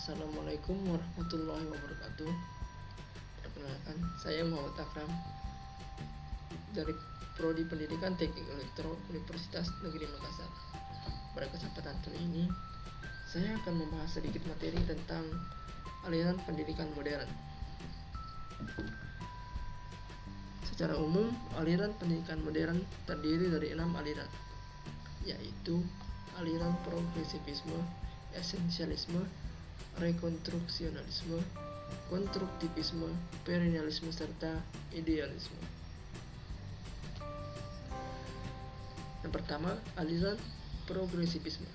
Assalamualaikum warahmatullahi wabarakatuh. Perkenalkan, saya Muhammad Akram dari Prodi Pendidikan Teknik Elektro Universitas Negeri Makassar. Pada kesempatan kali ini, saya akan membahas sedikit materi tentang aliran pendidikan modern. Secara umum, aliran pendidikan modern terdiri dari 6 aliran, yaitu aliran progresivisme, esensialisme, rekonstruksionalisme, konstruktivisme, perennialisme, serta idealisme. Yang pertama, aliran progresivisme.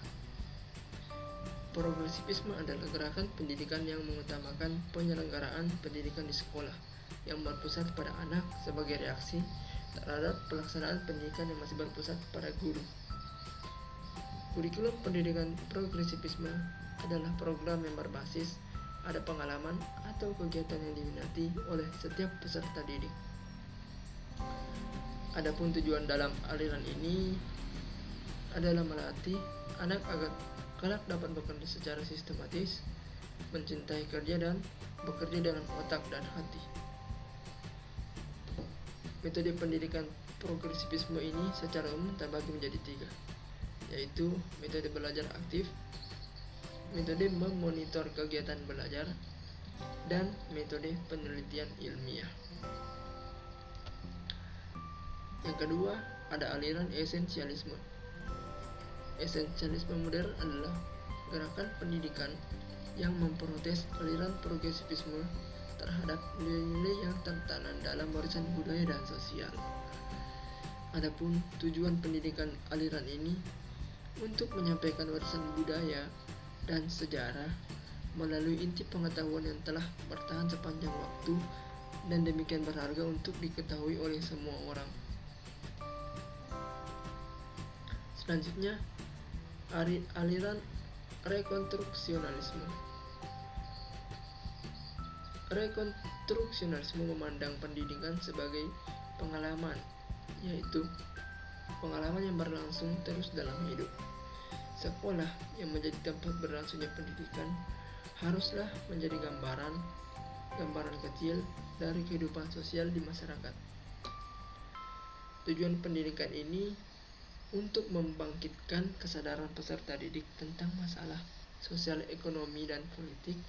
Progresivisme adalah gerakan pendidikan yang mengutamakan penyelenggaraan pendidikan di sekolah yang berpusat pada anak sebagai reaksi terhadap pelaksanaan pendidikan yang masih berpusat pada guru. Kurikulum pendidikan progresivisme adalah program yang berbasis ada pengalaman atau kegiatan yang diminati oleh setiap peserta didik. Adapun tujuan dalam aliran ini adalah melatih anak agar kelak dapat bekerja secara sistematis, mencintai kerja dan bekerja dengan otak dan hati. Metode pendidikan progresivisme ini secara umum terbagi menjadi 3, yaitu metode belajar aktif, metode memonitor kegiatan belajar, dan metode penelitian ilmiah. Yang kedua, ada aliran esensialisme. Esensialisme modern adalah gerakan pendidikan yang memprotes aliran progresivisme terhadap nilai-nilai yang tertanam dalam warisan budaya dan sosial. Adapun tujuan pendidikan aliran ini untuk menyampaikan warisan budaya dan sejarah melalui inti pengetahuan yang telah bertahan sepanjang waktu dan demikian berharga untuk diketahui oleh semua orang. Selanjutnya, aliran rekonstruksionalisme. Rekonstruksionalisme memandang pendidikan sebagai pengalaman, yaitu pengalaman yang berlangsung terus dalam hidup. Sekolah yang menjadi tempat berlangsungnya pendidikan haruslah menjadi gambaran kecil dari kehidupan sosial di masyarakat. Tujuan pendidikan ini untuk membangkitkan kesadaran peserta didik tentang masalah sosial, ekonomi, dan politik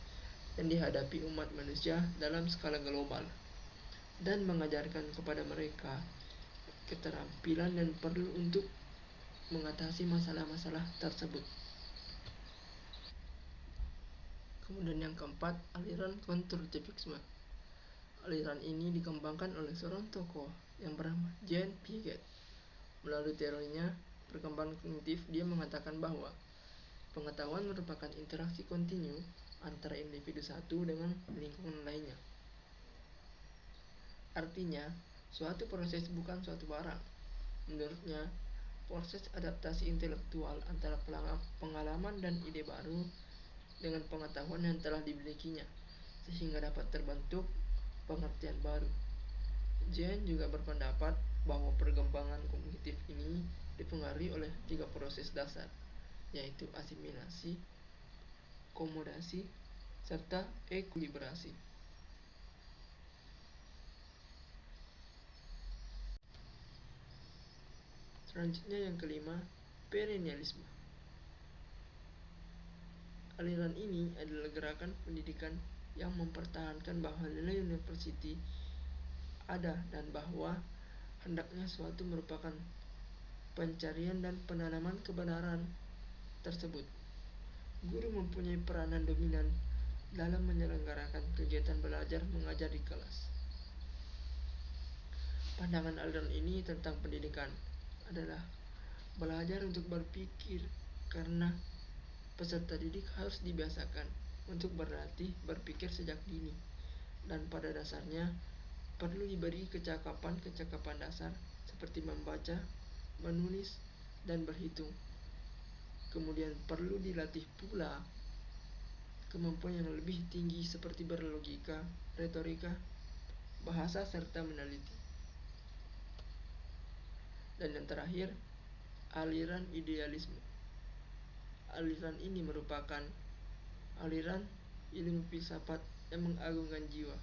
yang dihadapi umat manusia dalam skala global dan mengajarkan kepada mereka keterampilan yang perlu untuk mengatasi masalah-masalah tersebut. Kemudian yang keempat, aliran konstruktivisme. Aliran ini dikembangkan oleh seorang tokoh yang bernama Jean Piaget. Melalui teorinya perkembangan kognitif, dia mengatakan bahwa pengetahuan merupakan interaksi kontinu antara individu satu dengan lingkungan lainnya. Artinya, suatu proses bukan suatu barang. Menurutnya, proses adaptasi intelektual antara pengalaman dan ide baru dengan pengetahuan yang telah dimilikinya, sehingga dapat terbentuk pengertian baru. Jean juga berpendapat bahwa perkembangan kognitif ini dipengaruhi oleh 3 proses dasar, yaitu asimilasi, komodasi, serta ekuilibrasi. Selanjutnya yang kelima, perennialisme. Aliran ini adalah gerakan pendidikan yang mempertahankan bahwa nilai university ada dan bahwa hendaknya suatu merupakan pencarian dan penanaman kebenaran tersebut. Guru mempunyai peranan dominan dalam menyelenggarakan kegiatan belajar mengajar di kelas. Pandangan aliran ini tentang pendidikan adalah belajar untuk berpikir, karena peserta didik harus dibiasakan untuk berlatih berpikir sejak dini, dan pada dasarnya perlu diberi kecakapan dasar seperti membaca, menulis, dan berhitung. Kemudian perlu dilatih pula kemampuan yang lebih tinggi seperti berlogika, retorika, bahasa, serta meneliti. Dan yang terakhir, aliran idealisme. Aliran ini merupakan aliran ilmu filsafat yang mengagungkan jiwa.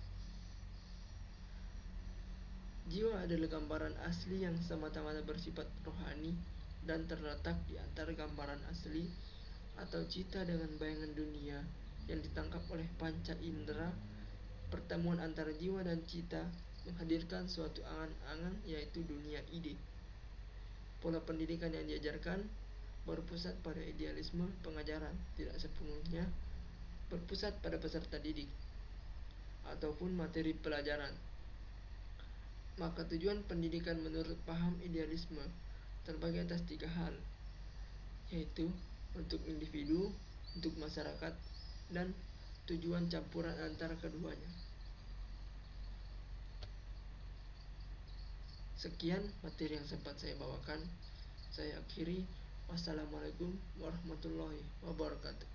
Jiwa adalah gambaran asli yang semata-mata bersifat rohani dan terletak di antara gambaran asli atau cita dengan bayangan dunia yang ditangkap oleh panca indera. Pertemuan antara jiwa dan cita menghadirkan suatu angan-angan, yaitu dunia ide. Pola pendidikan yang diajarkan berpusat pada idealisme pengajaran, tidak sepenuhnya berpusat pada peserta didik ataupun materi pelajaran. Maka tujuan pendidikan menurut paham idealisme terbagi atas 3 hal, yaitu untuk individu, untuk masyarakat, dan tujuan campuran antara keduanya. Sekian materi yang sempat saya bawakan. Saya akhiri. Wassalamualaikum warahmatullahi wabarakatuh.